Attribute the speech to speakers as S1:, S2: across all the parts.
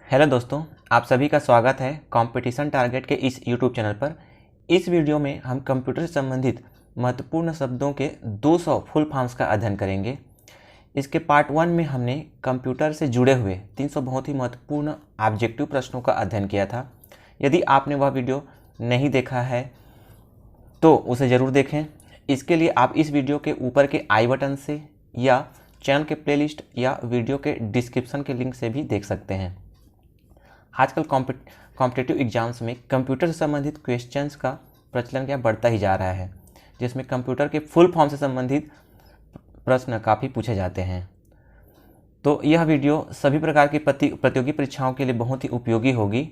S1: Hello दोस्तों, आप सभी का स्वागत है कंपटीशन टारगेट के इस यूट्यूब चैनल पर। इस वीडियो में हम कंप्यूटर से संबंधित महत्वपूर्ण शब्दों के 200 फुल फॉर्म्स का अध्ययन करेंगे। इसके पार्ट 1 में हमने कंप्यूटर से जुड़े हुए 300 बहुत ही महत्वपूर्ण ऑब्जेक्टिव प्रश्नों का अध्ययन किया था। यदि आपने वह वीडियो नहीं देखा है तो उसे ज़रूर देखें। इसके लिए आप इस वीडियो के ऊपर के आई बटन से या चैनल के प्लेलिस्ट या वीडियो के डिस्क्रिप्शन के लिंक से भी देख सकते हैं। आजकल कॉम्पिटिटिव एग्जाम्स में कंप्यूटर से संबंधित क्वेश्चंस का प्रचलन क्या बढ़ता ही जा रहा है, जिसमें कंप्यूटर के फुल फॉर्म से संबंधित प्रश्न काफ़ी पूछे जाते हैं। तो यह वीडियो सभी प्रकार की प्रतियोगी परीक्षाओं के लिए बहुत ही उपयोगी होगी,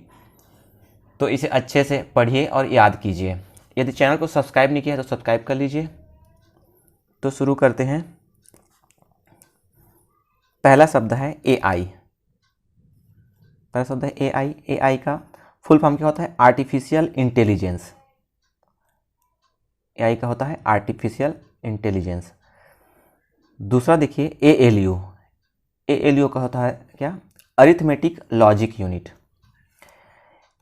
S1: तो इसे अच्छे से पढ़िए और याद कीजिए। यदि चैनल को सब्सक्राइब नहीं किया है तो सब्सक्राइब कर लीजिए। तो शुरू करते हैं। पहला शब्द है AI। पहला शब्द है AI। AI का फुल फॉर्म क्या होता है? Artificial intelligence. AI का होता है आर्टिफिशियल इंटेलिजेंस। दूसरा देखिए ALU। ALU का होता है क्या? Arithmetic logic unit.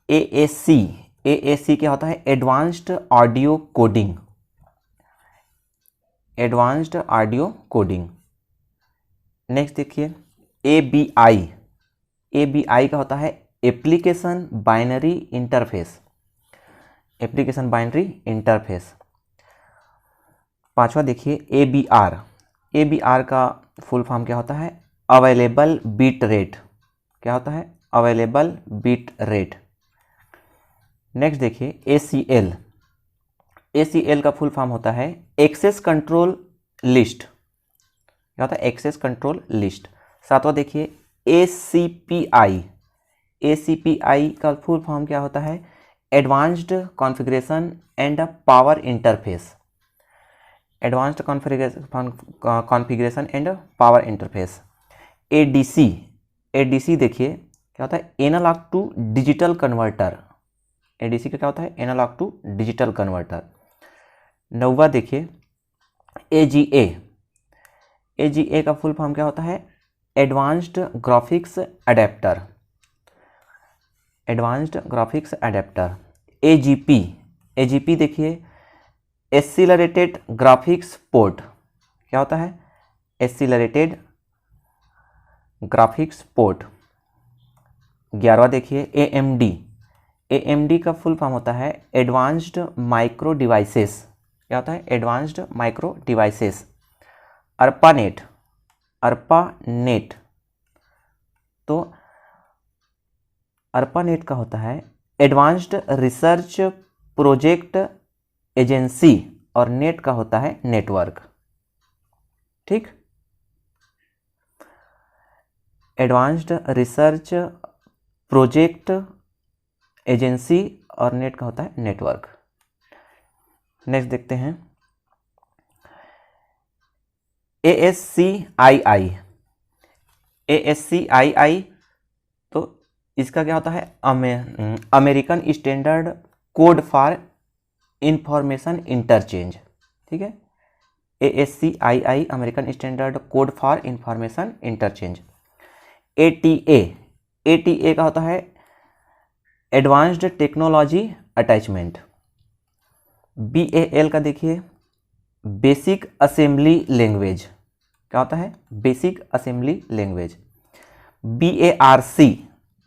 S1: AAC। AAC क्या होता है? Advanced audio coding. Advanced audio coding. Next देखिए ABI। ABI का होता है application binary interface. Application binary interface. पांचवा देखिए ABR। ABR का फुल फॉर्म क्या होता है? Available beat rate. क्या होता है? Available beat rate. नेक्स्ट देखिए ACL। ACL का फुल फॉर्म होता है एक्सेस कंट्रोल लिस्ट। क्या होता है? Access control list. सातवां देखिए ACPI। ACPI का फुल फॉर्म क्या होता है? Advanced configuration and power interface. Advanced configuration and power interface. ADC। ADC देखिए क्या होता है? Analogue to digital converter. ADC का क्या होता है? Analogue to digital converter. नौवा देखिए AGA। AGA का फुल फॉर्म क्या होता है? Advanced graphics adapter. Advanced graphics adapter. AGP। AGP देखिए एक्सीलरेटेड ग्राफिक्स पोर्ट। क्या होता है? Accelerated graphics port. 11वां देखिए AMD। AMD का फुल फॉर्म होता है एडवांस्ड माइक्रो डिवाइसेस। क्या होता है? Advanced micro devices. ARPANET। ARPANET तो ARPANET का होता है एडवांस्ड रिसर्च प्रोजेक्ट एजेंसी, और नेट का होता है नेटवर्क। ठीक, एडवांस्ड रिसर्च प्रोजेक्ट एजेंसी और नेट का होता है नेटवर्क। नेक्स्ट देखते हैं ASCII। ASCII तो इसका क्या होता है? American standard code for information interchange. ठीक है, ASCII American standard code for information interchange. ATA। ATA का होता है एडवांस्ड टेक्नोलॉजी अटैचमेंट। BAL का देखिए बेसिक असेंबली लैंग्वेज। क्या होता है? Basic assembly language. BARC।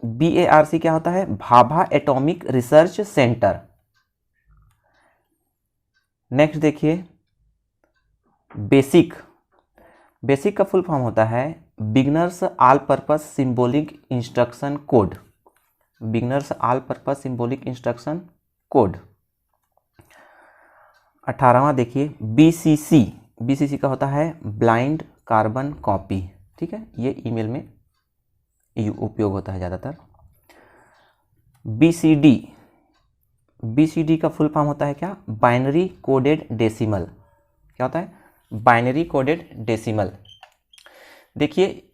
S1: BARC क्या होता है? Bhabha atomic research centre. Next देखिए बेसिक। बेसिक का फुल फॉर्म होता है beginners all purpose symbolic instruction code. Beginners all purpose symbolic instruction code. 18वां देखिए BCC। BCC का होता है ब्लाइंड कार्बन कॉपी। ठीक है, ये ईमेल में उपयोग होता है ज़्यादातर। BCD। BCD का फुल फॉर्म होता है क्या? Binary coded decimal. क्या होता है? Binary coded decimal. देखिए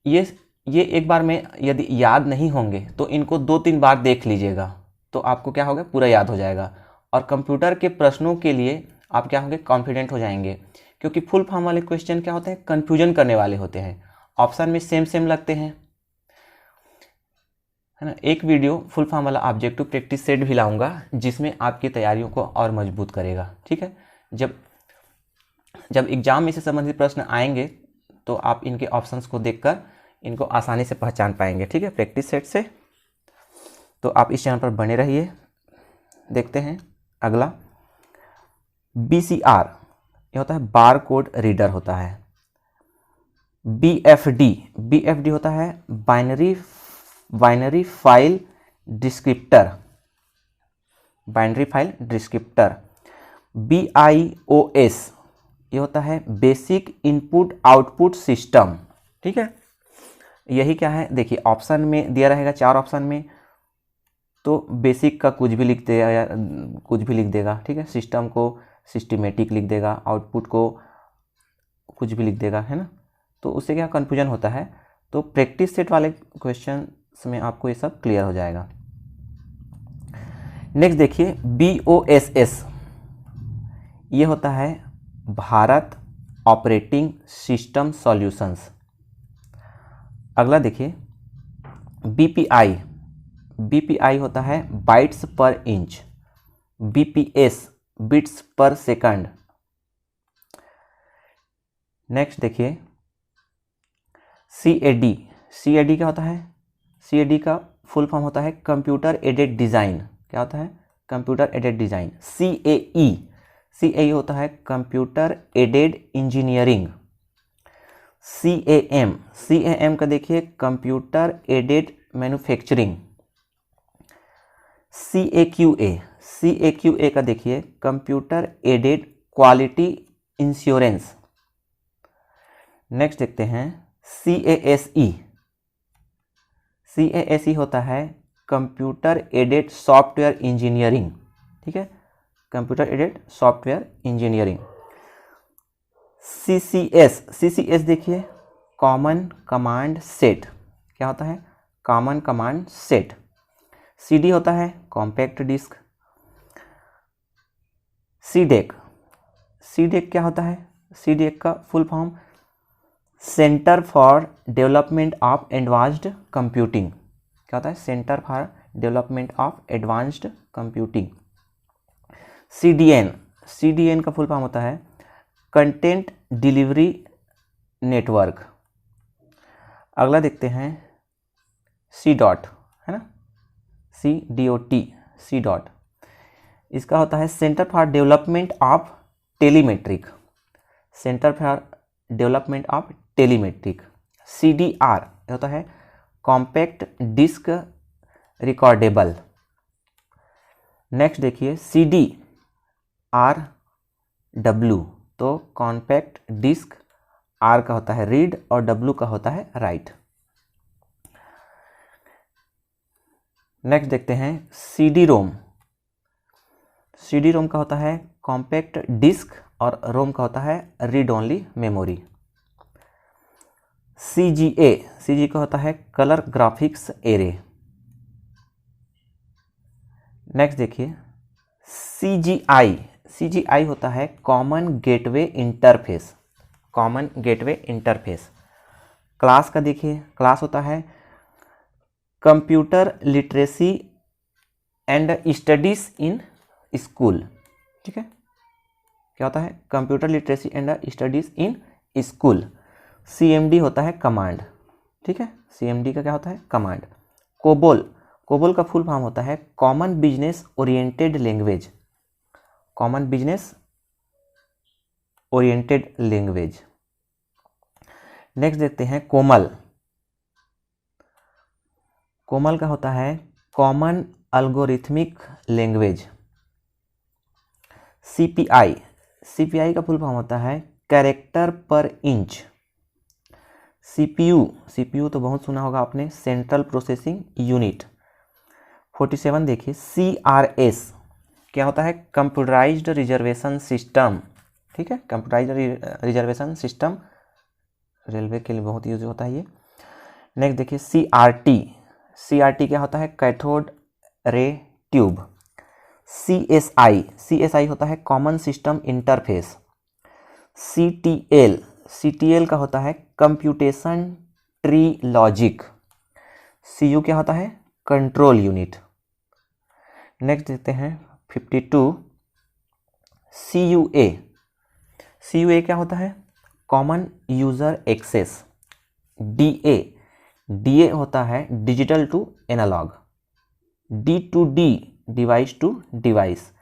S1: ये एक बार में यदि याद नहीं होंगे तो इनको 2-3 बार देख लीजिएगा, तो आपको क्या होगा? पूरा याद हो जाएगा। और कंप्यूटर के प्रश्नों के लिए आप क्या होंगे? कॉन्फिडेंट हो जाएंगे, क्योंकि फुल फॉर्म वाले क्वेश्चन क्या होते हैं? कन्फ्यूजन करने वाले होते हैं। ऑप्शन में सेम सेम लगते हैं। है ना। एक वीडियो फुल फॉर्म वाला ऑब्जेक्टिव प्रैक्टिस सेट भी लाऊंगा जिसमें आपकी तैयारियों को और मजबूत करेगा, ठीक है। जब एग्जाम में से संबंधित प्रश्न आएंगे तो आप इनके ऑप्शंस को देखकर इनको आसानी से पहचान पाएंगे, ठीक है, प्रैक्टिस सेट से। तो आप इस चैनल पर बने रहिए। देखते हैं अगला, BCR ये होता है बार कोड रीडर होता है। BFD होता है बाइनरी फाइल डिस्क्रिप्टर, BIOS ये होता है बेसिक इनपुट आउटपुट सिस्टम, ठीक है। यही क्या है, देखिए ऑप्शन में दिया रहेगा 4 ऑप्शन में, तो बेसिक का कुछ भी लिख देगा या कुछ भी लिख देगा, ठीक है। सिस्टम को सिस्टमेटिक लिख देगा, आउटपुट को कुछ भी लिख देगा, है ना। तो उससे क्या कन्फ्यूजन होता है। तो प्रैक्टिस सेट वाले क्वेश्चंस में आपको ये सब क्लियर हो जाएगा। नेक्स्ट देखिए BOSS ये होता है भारत ऑपरेटिंग सिस्टम सॉल्यूशंस। अगला देखिए BPI होता है बाइट्स पर इंच, BPS बिट्स पर सेकंड। नेक्स्ट देखिए CAD क्या होता है, CAD का फुल फॉर्म होता है कंप्यूटर एडेड डिज़ाइन। क्या होता है, कंप्यूटर एडेड डिज़ाइन। CAE होता है कंप्यूटर एडेड इंजीनियरिंग। CAM का देखिए कंप्यूटर एडेड मैन्युफैक्चरिंग। CAQA का देखिए computer aided quality insurance. Next देखते हैं CASE होता है कंप्यूटर एडेड सॉफ्टवेयर इंजीनियरिंग, ठीक है, computer aided software engineering. CCS देखिए कॉमन कमांड सेट। क्या होता है, कॉमन कमांड सेट। CD होता है कॉम्पैक्ट डिस्क। CDEC क्या होता है, CDEC का full form centre for development of advanced computing. क्या होता है, centre for development of advanced computing. CDN का फुल फॉर्म होता है कंटेंट डिलीवरी नेटवर्क। अगला देखते हैं CDOT, है ना, CDOT इसका होता है centre for development of टेलीमेट्रिक, centre for development of टेलीमेट्रिक। CDR होता है कॉम्पैक्ट डिस्क रिकॉर्डेबल। नेक्स्ट देखिए CDRW, तो कॉम्पैक्ट डिस्क, R का होता है रीड और W का होता है राइट। नेक्स्ट देखते हैं CD-ROM का होता है कॉम्पैक्ट डिस्क और रोम का होता है रीड ओनली मेमोरी। CGA का होता है कलर ग्राफिक्स एरे। नेक्स्ट देखिए CGI होता है common gateway interface, common gateway interface. Class का देखिए, क्लास होता है computer literacy and studies in school, ठीक है। क्या होता है, computer literacy and studies in school. CMD होता है कमांड, ठीक है, CMD का क्या होता है, कमांड। कोबोल का फुल फॉर्म होता है common business oriented language, common business oriented language. Next देखते हैं कोमल का होता है कॉमन अल्गोरिथमिक लैंग्वेज। CPI का फुल फॉर्म होता है कैरेक्टर पर इंच। CPU तो बहुत सुना होगा आपने, सेंट्रल प्रोसेसिंग यूनिट। 47 देखिए CRS क्या होता है, कंप्यूटराइज्ड रिजर्वेशन सिस्टम, ठीक है, कंप्यूटराइज्ड रिजर्वेशन सिस्टम, रेलवे के लिए बहुत यूज होता है ये। नेक्स्ट देखिए CRT क्या होता है, कैथोड रे ट्यूब। CSI होता है कॉमन सिस्टम इंटरफेस। CTL का होता है कंप्यूटेशन ट्री लॉजिक। CU क्या होता है, कंट्रोल यूनिट। नेक्स्ट देखते हैं 52 CUA। CUA क्या होता है? Common user access. DA होता है digital to analogue. D2D device to device.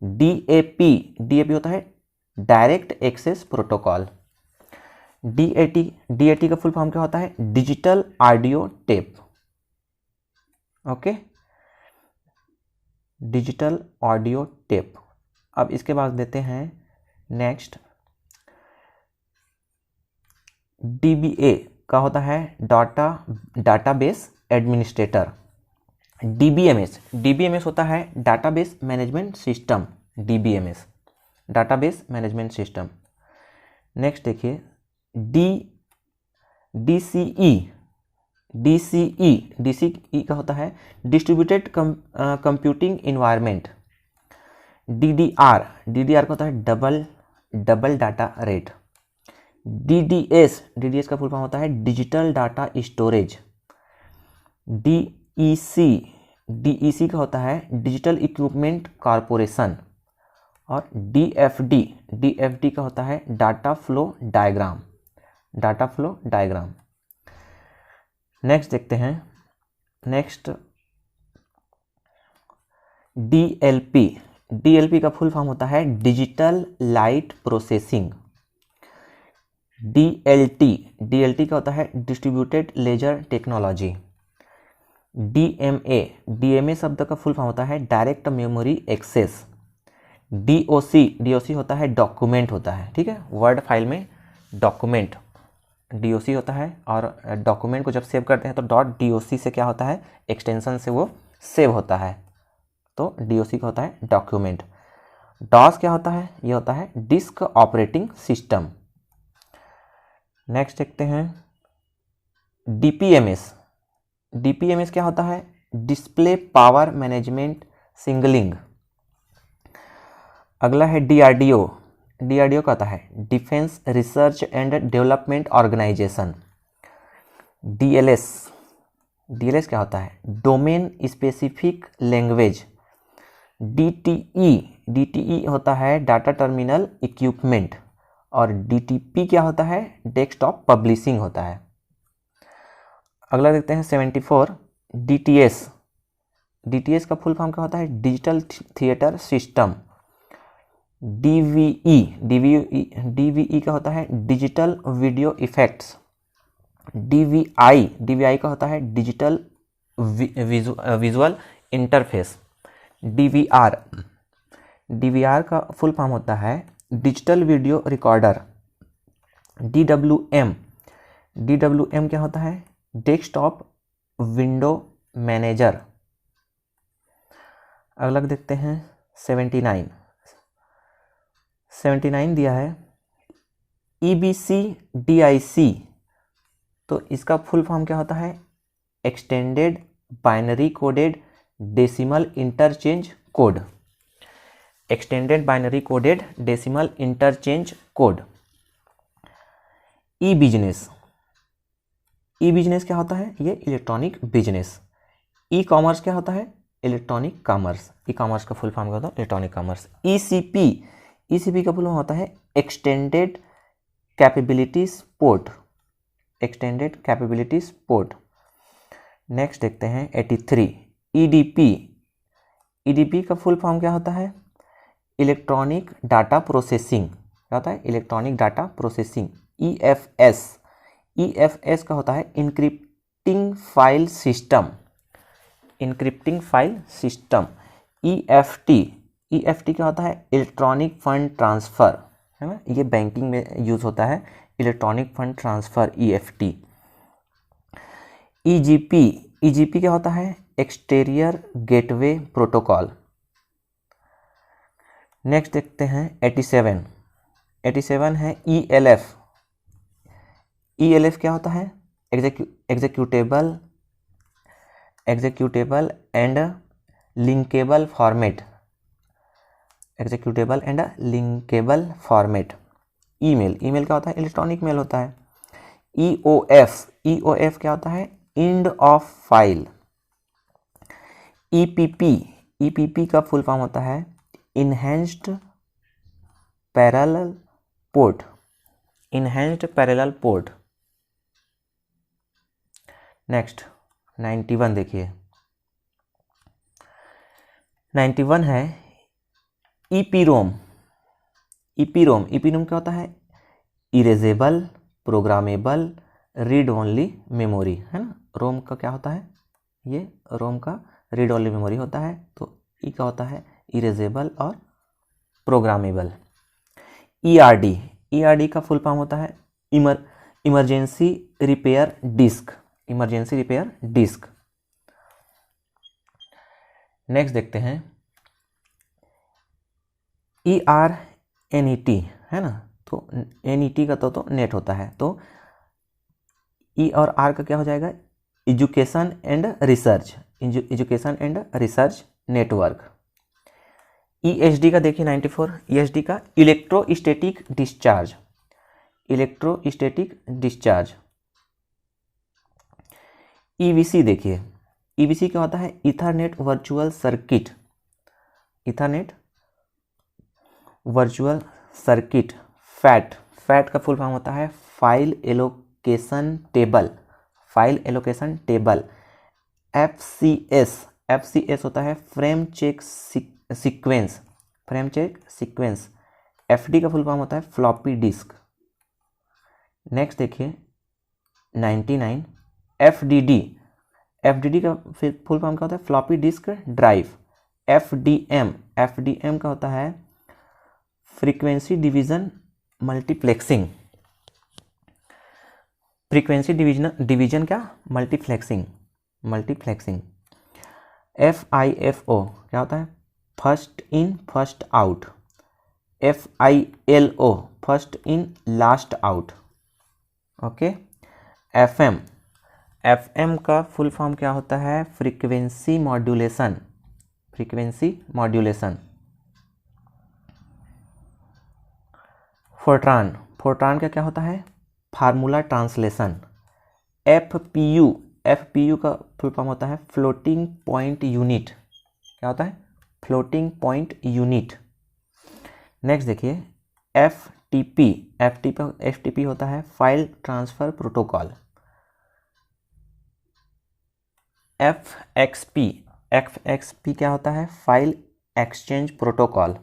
S1: DAP होता है डायरेक्ट एक्सेस प्रोटोकॉल। DAT का फुल फॉर्म क्या होता है? Digital audio tape. Okay, digital audio tape. अब इसके बाद देते हैं नेक्स्ट DBA का होता है डाटाबेस एडमिनिस्ट्रेटर। DBMS होता है database management system. DBMS database management system. Next देखिए DCE का होता है डिस्ट्रीब्यूटेड कंप्यूटिंग इन्वायरमेंट। DDR का होता है डबल डाटा रेट। DDS का फुल फॉर्म होता है डिजिटल डाटा स्टोरेज। DEC का होता है डिजिटल इक्विपमेंट कॉरपोरेशन। और DFD का होता है डाटा फ्लो डायग्राम। नेक्स्ट देखते हैं नेक्स्ट DLP का फुल फॉर्म होता है डिजिटल लाइट प्रोसेसिंग। DLT का होता है डिस्ट्रीब्यूटेड लेजर टेक्नोलॉजी। DMA शब्द का फुल फॉर्म होता है डायरेक्ट मेमोरी एक्सेस। DOC होता है डॉक्यूमेंट होता है, ठीक है, वर्ड फाइल में डॉक्यूमेंट DOC होता है। और डॉक्यूमेंट को जब सेव करते हैं तो .doc से क्या होता है? एक्सटेंशन से वो सेव होता है, तो DOC का होता है डॉक्यूमेंट। DOS क्या होता है? ये होता है डिस्क ऑपरेटिंग सिस्टम। नेक्स्ट देखते हैं DPMS क्या होता है? Display power management signalling. अगला है DRDO का होता है defence research and development organisation. DLS क्या होता है? Domain specific language. DTE होता है डाटा टर्मिनल इक्विपमेंट। और DTP क्या होता है? डेस्कटॉप पब्लिशिंग होता है। अगला देखते हैं 74 DTS का फुल फॉर्म क्या होता है? Digital theatre system. DVE का होता है डिजिटल वीडियो इफेक्ट्स। DVI का होता है डिजिटल विजुअल इंटरफेस। DVR का फुल फॉर्म होता है डिजिटल वीडियो रिकॉर्डर। DWM क्या होता है? Desktop window manager. अगला देखते हैं 79 दिया है EBCDIC, तो इसका फुल फॉर्म क्या होता है? Extended binary coded decimal interchange code. Extended binary coded decimal interchange code. E business क्या होता है? ये इलेक्ट्रॉनिक बिजनेस। ई कॉमर्स क्या होता है? Electronic commerce. ई कॉमर्स का फुल फॉर्म क्या होता है? Electronic commerce. ECP का फुल फॉर्म होता है एक्सटेंडेड कैपेबिलिटी सपोर्ट। नेक्स्ट देखते हैं 83 EDP का फुल फॉर्म क्या होता है? Electronic data processing. क्या होता है? Electronic data processing. EFS का होता है इनक्रिप्टिंग फाइल सिस्टम। EFT क्या होता है? इलेक्ट्रॉनिक फंड ट्रांसफ़र, है ना, ये बैंकिंग में यूज़ होता है, electronic fund transfer EFT। EGP क्या होता है? Exterior gateway protocol. नेक्स्ट देखते हैं 87 है ELF क्या होता है? Executable and linkable format. Email क्या होता है? इलेक्ट्रॉनिक मेल होता है। EOF क्या होता है? End of file. EPP, EPP का फुल फॉर्म होता है enhanced parallel port, enhanced parallel port. Next 91 देखिए, 91 है ईपीरोम। ईपीरोम, ईपीरोम क्या होता है? Erasable programmable read only memory, है ना। रोम का क्या होता है? ये रोम का रीड ओनली मेमोरी होता है। तो ई का होता है इरेजेबल और प्रोग्रामेबल। ईआरडी, ईआरडी का फुल फॉर्म होता है emergency repair disk, emergency repair disk. Next देखते हैं ERNET, है ना। तो NET का तो नेट होता है, तो E और R का क्या हो जाएगा? Education and research, education and research network. ESD का देखिए 94, ESD का electrostatic discharge, electrostatic discharge. EVC देखिए, EVC क्या होता है? Ethernet virtual circuit, Ethernet virtual circuit. FAT, FAT का फुल फॉर्म होता है file allocation table, file allocation table. FCS, FCS होता है frame check sequence, frame check sequence. FD का फुल फॉर्म होता है फ्लॉपी डिस्क। नेक्स्ट देखिए 99 FDD, FDD का फुल फॉर्म क्या होता है? Floppy disk drive. FDM, FDM का होता है frequency division multiplexing, frequency division क्या? Multiplexing, multiplexing. FIFO क्या होता है? First in first out. FILO first in last out. Okay. FM, FM का फुल फॉर्म क्या होता है? Frequency modulation, frequency modulation. FORTRAN, FORTRAN का क्या होता है? Formula translation. FPU, FPU का फुल फॉर्म होता है फ्लोटिंग पॉइंट यूनिट, क्या होता है? Floating point unit. नेक्स्ट देखिए FTP, FTP होता है file transfer protocol. FXP, FXP क्या होता है? File exchange protocol.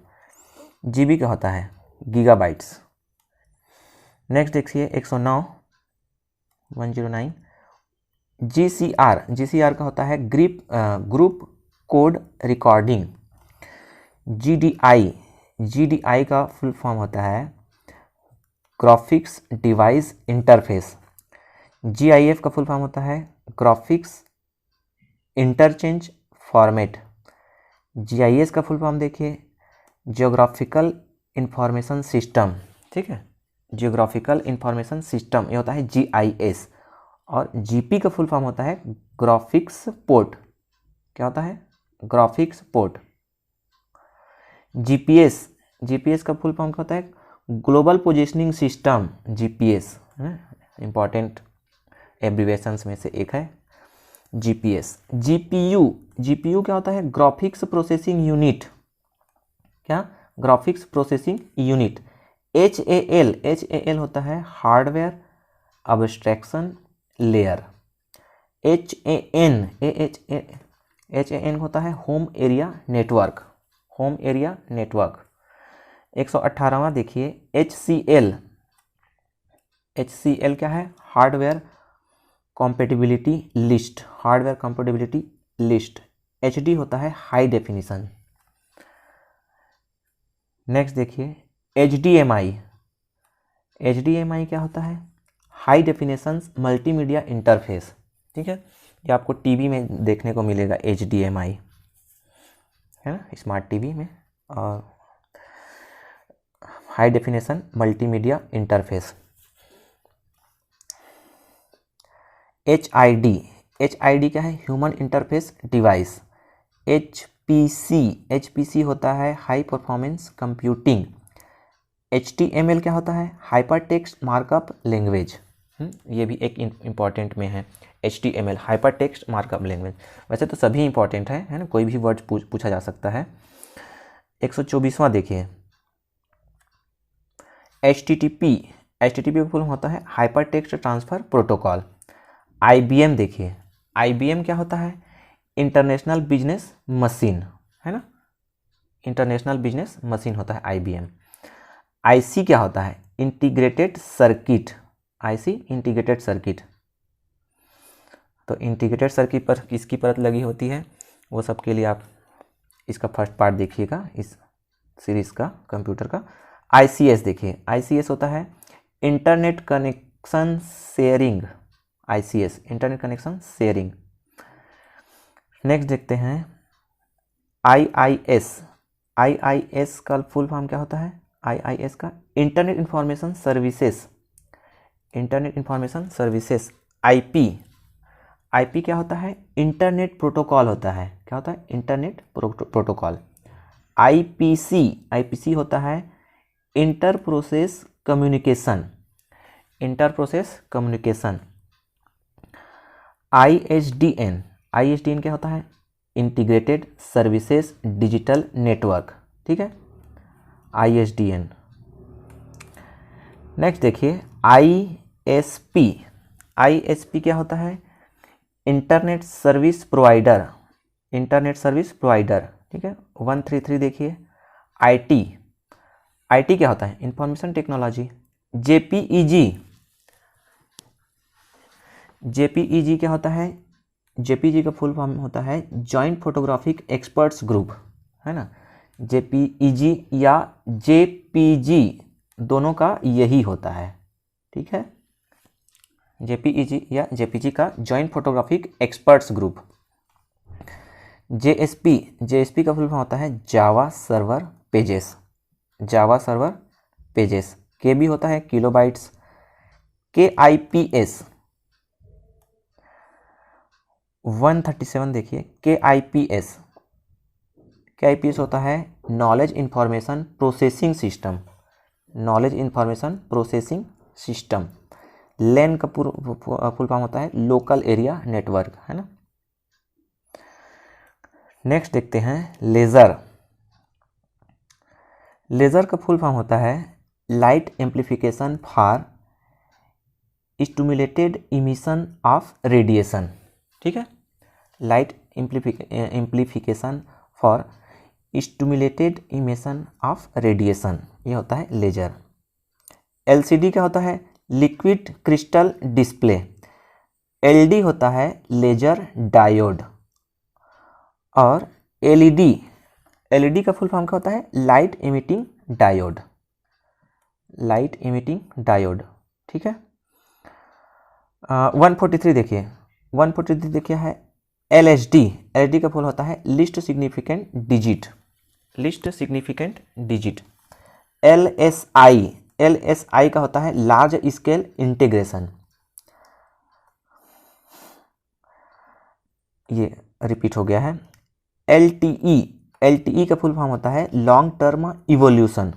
S1: GB का होता है गीगाबाइट्स। नेक्स्ट देखिए 109 109 GCR, GCR का होता है group code recording. GDI, GDI का फुल फॉर्म होता है ग्राफिक्स डिवाइस इंटरफेस। GIF का फुल फॉर्म होता है ग्राफिक्स इंटरचेंज फॉर्मेट। GIS का फुल फॉर्म देखिए जियोग्राफिकल इंफॉर्मेशन सिस्टम, ठीक है, जियोग्राफिकल इंफॉर्मेशन सिस्टम, ये होता है GIS। और GP का फुल फॉर्म होता है ग्राफिक्स पोर्ट, क्या होता है? Graphics port. GPS, GPS का फुल फॉर्म क्या होता है? ग्लोबल पोजिशनिंग सिस्टम, GPS, है ना, इंपॉर्टेंट एब्रीवेशंस में से एक है GPS। GPU, GPU क्या होता है? ग्राफिक्स प्रोसेसिंग यूनिट, क्या? Graphics processing unit. HAL, HAL होता है हार्डवेयर अब्स्ट्रैक्शन लेयर। HAN होता है home area network, home area network. 118वां देखिए HCL, HCL क्या है? Hardware compatibility list, hardware compatibility list. HD होता है हाई डेफिनेशन। नेक्स्ट देखिए HDMI, HDMI क्या होता है? हाई डेफिनेशन मल्टीमीडिया इंटरफेस, ठीक है, ये आपको टीवी में देखने को मिलेगा HDMI, है ना, स्मार्ट टीवी में। और high definition multimedia interface. HID, HID क्या है? Human interface device. HPC होता है हाई परफॉर्मेंस कंप्यूटिंग। HTML क्या होता है? Hyper text markup language. ये भी एक इम्पॉर्टेंट में है। HTML hyper text markup language, वैसे तो सभी इम्पॉर्टेंट है ना, कोई भी वर्ड पूछा जा सकता है। 124वां देखिए, HTTP का फुल होता है hyper text transfer protocol. IBM देखिए, IBM क्या होता है, इंटरनेशनल बिजनेस मशीन, है ना, इंटरनेशनल बिजनेस मशीन होता है IBM। IC क्या होता है, integrated circuit, IC integrated circuit. तो इंटीग्रेटेड सर्किट पर किसकी परत लगी होती है, वो सब के लिए आप इसका फर्स्ट पार्ट देखिएगा इस सीरीज़ का कंप्यूटर का। ICS देखिए, ICS होता है internet connection sharing, ICS internet connection sharing. Next देखते हैं IIS, IIS का फुल फॉर्म क्या होता है, IIS का internet information services, internet information services. IP क्या होता है, इंटरनेट प्रोटोकॉल होता है, क्या होता है, इंटरनेट प्रोटोकॉल। IPC होता है inter process communication, inter process communication. ISDN क्या होता है, इंटीग्रेटेड सर्विसेज डिजिटल नेटवर्क, ठीक है, ISDN। नेक्स्ट देखिए ISP क्या होता है, internet service provider, internet service provider, ठीक है। 133 देखिए IT क्या होता है, इंफॉर्मेशन टेक्नोलॉजी। JPEG क्या होता है, JPEG का फुल फॉर्म होता है जॉइंट फोटोग्राफिक एक्सपर्ट्स ग्रुप, है ना। JPEG या JPG दोनों का यही होता है, ठीक है, JPEG या JPG का joint photographic experts group. JSP का फुल फॉर्म होता है Java server pages, Java server pages. KB होता है किलोबाइट्स। KIPS 137 देखिए, KIPS होता है knowledge information processing system, knowledge information processing system. LAN का फुल फॉर्म होता है लोकल एरिया नेटवर्क, है ना। नेक्स्ट देखते हैं लेज़र का फुल फॉर्म होता है light amplification for stimulated emission of radiation, ठीक है, light amplification for stimulated emission of radiation, ये होता है लेजर। LCD क्या होता है, लिक्विड क्रिस्टल डिस्प्ले। LD होता है लेजर डायोड। और LED का फुल फॉर्म क्या होता है, light emitting diode, light emitting diode, ठीक है। 143 देखिए, 143 देखिए है LSD का फुल होता है least significant digit, least significant digit. LSI का होता है लार्ज स्केल इंटीग्रेशन, ये रिपीट हो गया है। LTE का फुल फॉर्म होता है long term evolution,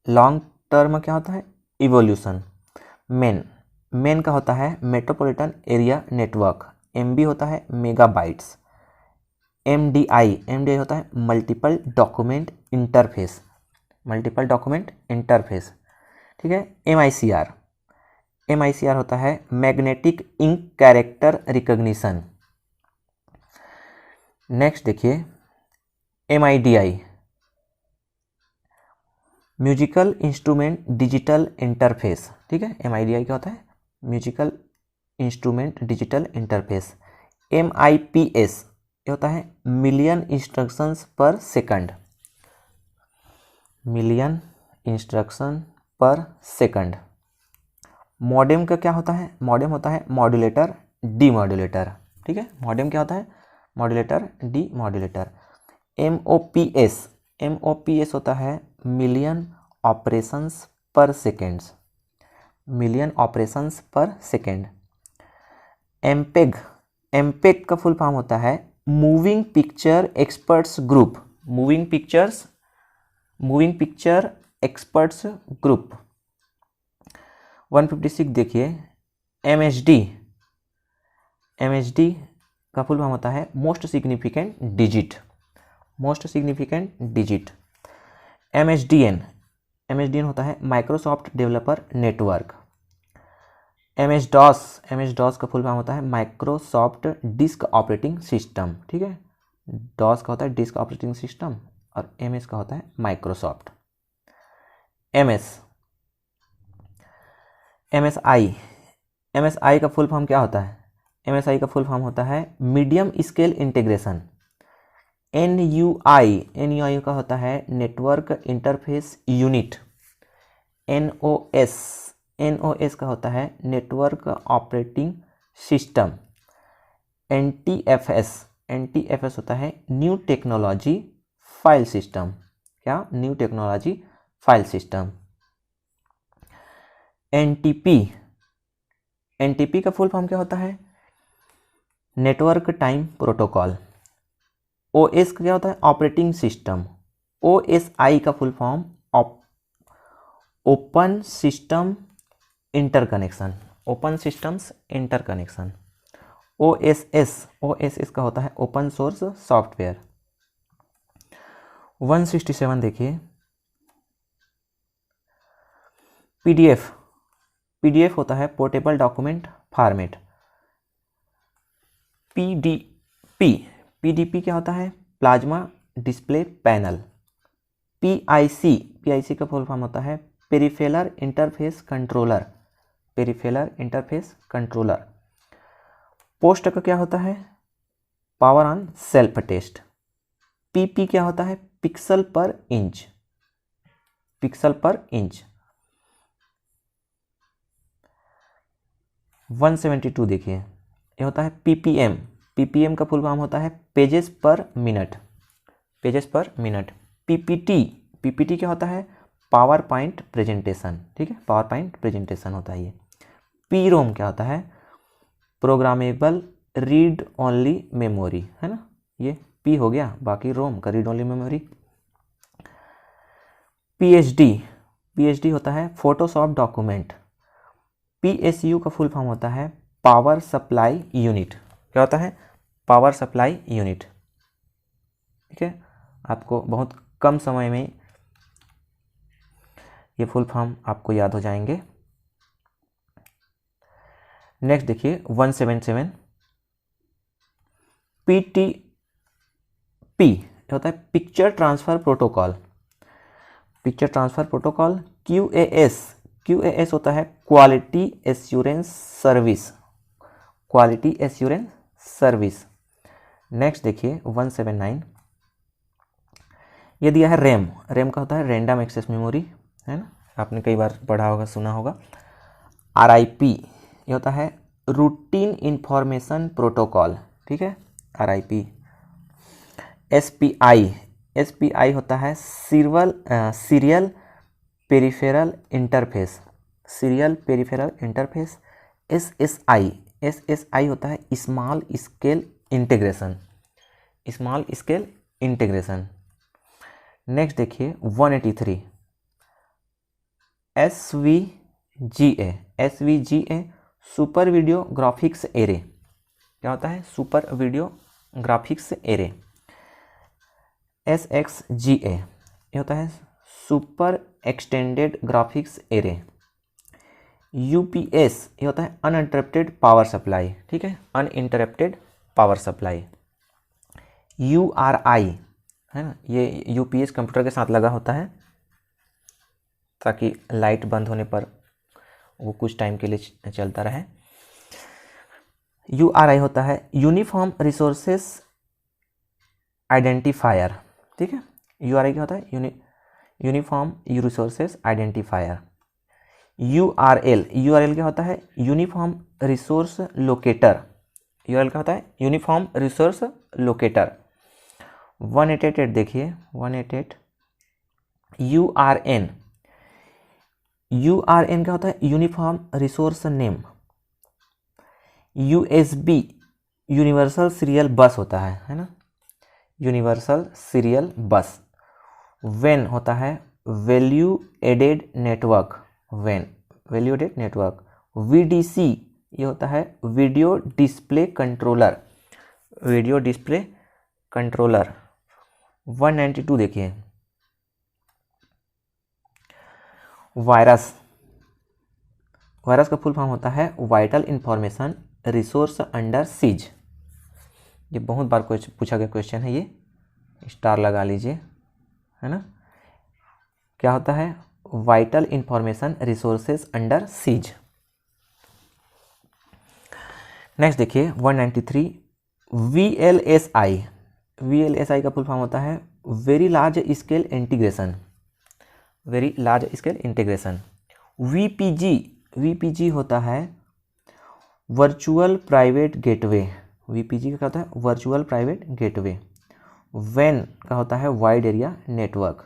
S1: long term क्या होता है, इवोल्यूशन। मेन का होता है मेट्रोपॉलिटन एरिया नेटवर्क, MB होता है मेगाबाइट्स। MDI होता है multiple document interface, multiple document interface, ठीक है। MICR होता है magnetic ink character recognition. Next देखिए MIDI musical instrument digital interface, ठीक है। MIDI क्या होता है, musical instrument digital interface. MIPS ये होता है million instructions per second, million instruction per second. Modem का क्या होता है, मॉडेम होता है मॉड्यूलेटर डीमॉड्यूलेटर, ठीक है। मॉडेम क्या होता है, मॉड्यूलेटर डीमॉड्यूलेटर। MOPS होता है मिलियन ऑपरेशंस पर सेकेंड्स, मिलियन ऑपरेशंस पर सेकेंड। MPEG का फुल फॉर्म होता है moving picture experts group, moving picture experts group. 156 देखिए, MHD, MHD का फुल फॉर्म होता है most significant digit, most significant digit. MHDN, MHDN होता है Microsoft developer network. MS-DOS, MS-DOS का फुल फॉर्म होता है माइक्रोसॉफ्ट डिस्क ऑपरेटिंग सिस्टम, ठीक है। DOS का होता है डिस्क ऑपरेटिंग सिस्टम और MS का होता है माइक्रोसॉफ्ट। MSI, MSI का फुल फॉर्म क्या होता है? MSI का फुल फॉर्म होता है मीडियम स्केल इंटीग्रेशन। NUI का होता है नेटवर्क इंटरफेस यूनिट। NOS का होता है नेटवर्क ऑपरेटिंग सिस्टम। NTFS होता है न्यू टेक्नोलॉजी फाइल सिस्टम। क्या? New technology file system. NTP का फुल फॉर्म क्या होता है? Network time protocol. OS का क्या होता है? Operating system. OSI का full form open system interconnection, open systems interconnection. OSS का होता है ओपन सोर्स सॉफ्टवेयर। 167 देखिए, PDF होता है पोर्टेबल डॉक्यूमेंट फॉर्मेट। PDP क्या होता है? Plasma display panel. PIC का फुल फॉर्म होता है peripheral interface controller, peripheral interface controller. POST का क्या होता है? Power on self test. PP क्या होता है? पिक्सल पर इंच, पिक्सल पर इंच। 172 देखिए, ये होता है PPM का फुल फॉर्म होता है पेजेस पर मिनट, पेजेस पर मिनट। PPT क्या होता है? पावर पॉइंट प्रेजेंटेशन, ठीक है, पावर पॉइंट प्रेजेंटेशन होता है ये। PROM क्या होता है? प्रोग्रामेबल रीड ओनली मेमोरी, है ना, ये P हो गया, बाकी रोम का रीड ओनली मेमोरी। PhD होता है फोटोशॉप डॉक्यूमेंट। PSU का फुल फॉर्म होता है पावर सप्लाई यूनिट। क्या होता है? पावर सप्लाई यूनिट, ठीक है। आपको बहुत कम समय में ये फुल फॉर्म आपको याद हो जाएंगे। नेक्स्ट देखिए 177, PTP होता है picture transfer protocol, picture transfer protocol. QAS होता है quality assurance service, quality assurance service. Next देखिए 179, ये दिया है रैम का होता है रैंडम एक्सेस मेमोरी, है ना, आपने कई बार पढ़ा होगा, सुना होगा। RIP ये होता है रूटीन इंफॉर्मेशन प्रोटोकॉल, ठीक है, RIP। SPI होता है serial peripheral interface, serial peripheral interface. SSI होता है small scale integration, small scale integration. Next देखिए 183, SVGA super video graphics array. क्या होता है? Super video graphics array. SXGA ये होता है super extended graphics array. UPS ये होता है अनइंटरप्टेड पावर सप्लाई, ठीक है, अनइंटरप्टेड पावर सप्लाई। URI है ना, ये UPS कंप्यूटर के साथ लगा होता है ताकि लाइट बंद होने पर वो कुछ टाइम के लिए चलता रहे। URI होता है यूनिफॉर्म रिसोर्सेस आइडेंटिफायर, ठीक है। URI क्या होता है? Uniform resources identifier. URL क्या होता है? यूनिफॉर्म रिसोर्स लोकेटर, URL क्या होता है? Uniform resource locator. 188 देखिए 188, URN क्या होता है? Uniform resource name. USB universal serial बस होता है ना, यूनिवर्सल सीरियल बस। WAN होता है value added network, WAN value added network. VDC ये होता है video display controller, video display controller. 192 देखिए, वायरस, वायरस का फुल फॉर्म होता है vital information resource under siege. ये बहुत बार पूछा गया क्वेश्चन है, ये स्टार लगा लीजिए, है ना। क्या होता है? Vital information resources under seize. Next देखिए 193, VLSI, VLSI का फुल फॉर्म होता है very large scale integration, very large scale integration. VPG, VPG होता है वर्चुअल प्राइवेट गेटवे, VPG का क्या होता है? Virtual private gateway. WAN का होता है वाइड एरिया नेटवर्क,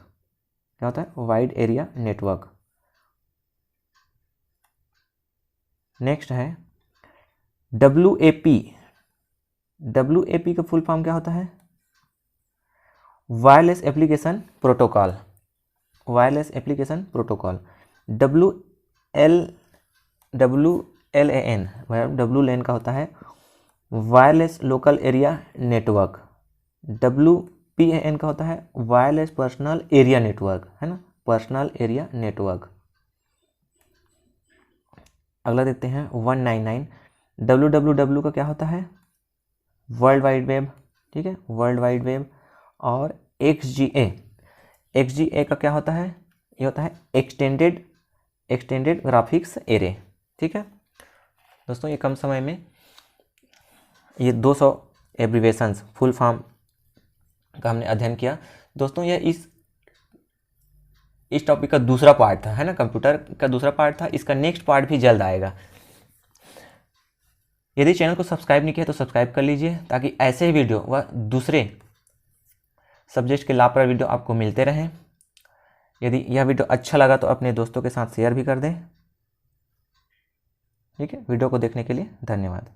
S1: क्या होता है? Wide area network. नेक्स्ट है WAP, WAP का फुल फॉर्म क्या होता है? Wireless application protocol, wireless application protocol. WLAN, WLAN का होता है wireless local area network. WPAN का होता है वायरलेस पर्सनल एरिया नेटवर्क, है ना, पर्सनल एरिया नेटवर्क। अगला देखते हैं 199, WWW का क्या होता है? वर्ल्ड वाइड वेब, ठीक है, वर्ल्ड वाइड वेब। और XGA का क्या होता है? ये होता है एक्सटेंडेड ग्राफिक्स एरे, ठीक है दोस्तों। ये कम समय में ये 200 एब्रीवेशंस फुल फॉर्म का हमने अध्ययन किया दोस्तों। यह इस टॉपिक का दूसरा पार्ट था, है ना, कंप्यूटर का दूसरा पार्ट था। इसका नेक्स्ट पार्ट भी जल्द आएगा। यदि चैनल को सब्सक्राइब नहीं किया तो सब्सक्राइब कर लीजिए, ताकि ऐसे ही वीडियो व दूसरे सब्जेक्ट के लाभप्रद वीडियो आपको मिलते रहें। यदि यह वीडियो अच्छा लगा तो अपने दोस्तों के साथ शेयर भी कर दें, ठीक है। वीडियो को देखने के लिए धन्यवाद।